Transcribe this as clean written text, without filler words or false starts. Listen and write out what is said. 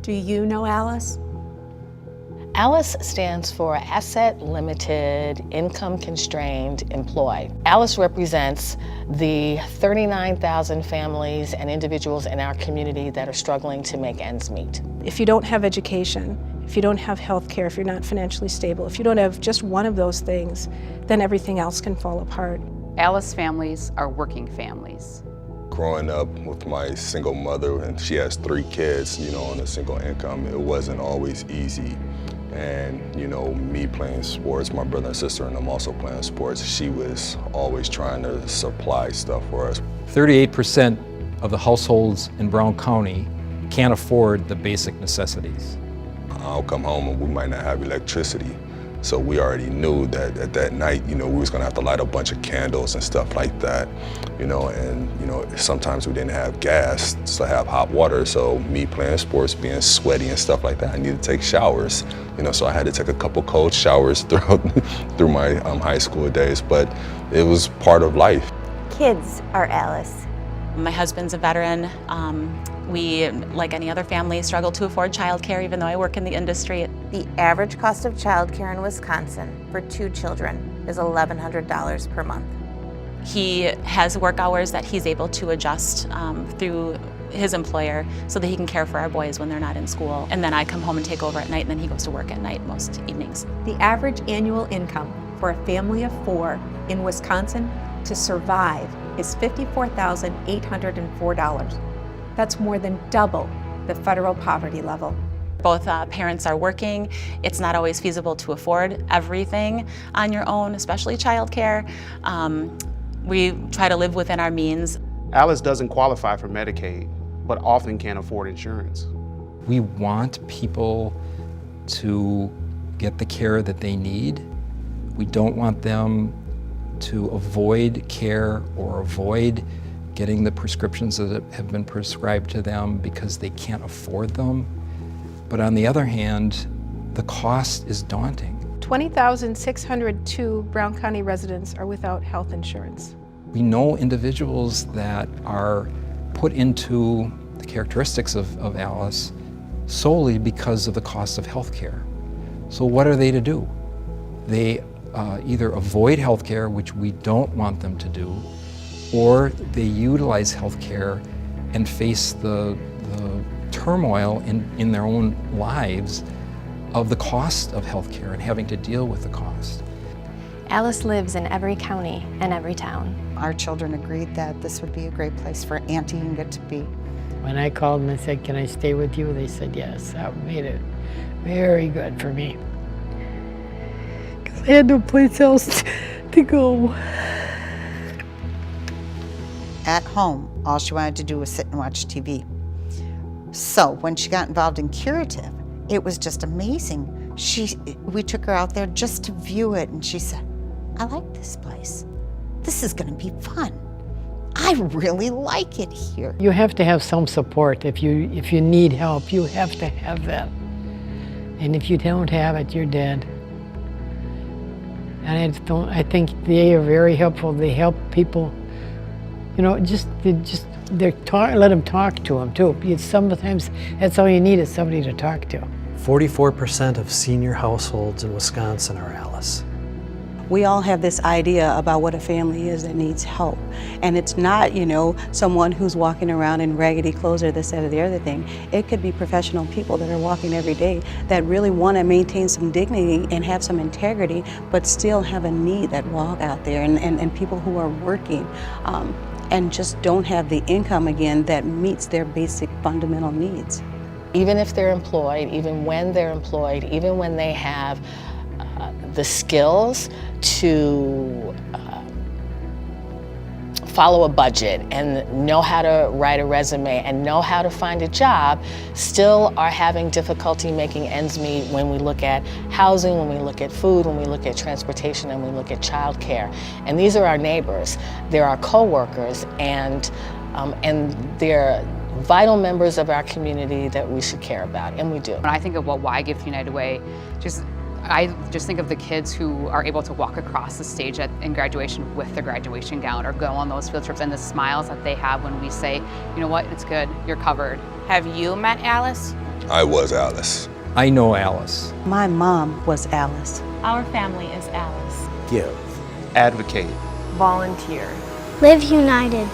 Do you know Alice? ALICE stands for Asset Limited Income Constrained Employed. ALICE represents the 39,000 families and individuals in our community that are struggling to make ends meet. If you don't have education, if you don't have health care, if you're not financially stable, if you don't have just one of those things, then everything else can fall apart. ALICE families are working families. Growing up with my single mother, and she has 3 kids, on a single income, it wasn't always easy. And, me playing sports, my brother and sister and them also playing sports, she was always trying to supply stuff for us. 38% of the households in Brown County can't afford the basic necessities. I'll come home and we might not have electricity. So we already knew that at that night, we was gonna have to light a bunch of candles and stuff like that, and sometimes we didn't have gas to have hot water. So me playing sports, being sweaty and stuff like that, I needed to take showers, so I had to take a couple cold showers through my high school days, but it was part of life. Kids are ALICE. My husband's a veteran. We, like any other family, struggle to afford childcare even though I work in the industry. The average cost of childcare in Wisconsin for 2 children is $1,100 per month. He has work hours that he's able to adjust through his employer so that he can care for our boys when they're not in school. And then I come home and take over at night, and then he goes to work at night most evenings. The average annual income for a family of 4 in Wisconsin to survive is $54,804. That's more than double the federal poverty level. Both parents are working. It's not always feasible to afford everything on your own, especially childcare. We try to live within our means. ALICE doesn't qualify for Medicaid, but often can't afford insurance. We want people to get the care that they need. We don't want them to avoid care or avoid getting the prescriptions that have been prescribed to them because they can't afford them. But on the other hand, the cost is daunting. 20,602 Brown County residents are without health insurance. We know individuals that are put into the characteristics of ALICE solely because of the cost of health care. So what are they to do? They either avoid health care, which we don't want them to do, or they utilize health care and face the turmoil in their own lives of the cost of health care and having to deal with the cost. ALICE lives in every county and every town. Our children agreed that this would be a great place for Auntie Inga to be. When I called them and said, "Can I stay with you?" they said yes. That made it very good for me, because I had no place else to go. At home, all she wanted to do was sit and watch TV. So when she got involved in Curative, it was just amazing. We took her out there just to view it, and she said, "I like this place. This is going to be fun. I really like it here." You have to have some support. If you need help, you have to have that. And if you don't have it, you're dead. And I think they are very helpful. They help people. Let them talk to them too. Sometimes that's all you need is somebody to talk to. 44% of senior households in Wisconsin are ALICE. We all have this idea about what a family is that needs help. And it's not, someone who's walking around in raggedy clothes or this, that, or the other thing. It could be professional people that are walking every day that really want to maintain some dignity and have some integrity, but still have a need that walk out there, and people who are working and just don't have the income, again, that meets their basic fundamental needs. Even if they're employed, even when they're employed, even when they have the skills to follow a budget and know how to write a resume and know how to find a job, still are having difficulty making ends meet when we look at housing, when we look at food, when we look at transportation, and we look at childcare. And these are our neighbors, they're our co-workers, and they're vital members of our community that we should care about, and we do. When I think of what Why Give United Way, I just think of the kids who are able to walk across the stage in graduation with their graduation gown or go on those field trips, and the smiles that they have when we say, "You know what, it's good, you're covered." Have you met Alice? I was Alice. I know Alice. My mom was Alice. Our family is Alice. Give. Advocate. Volunteer. Live united.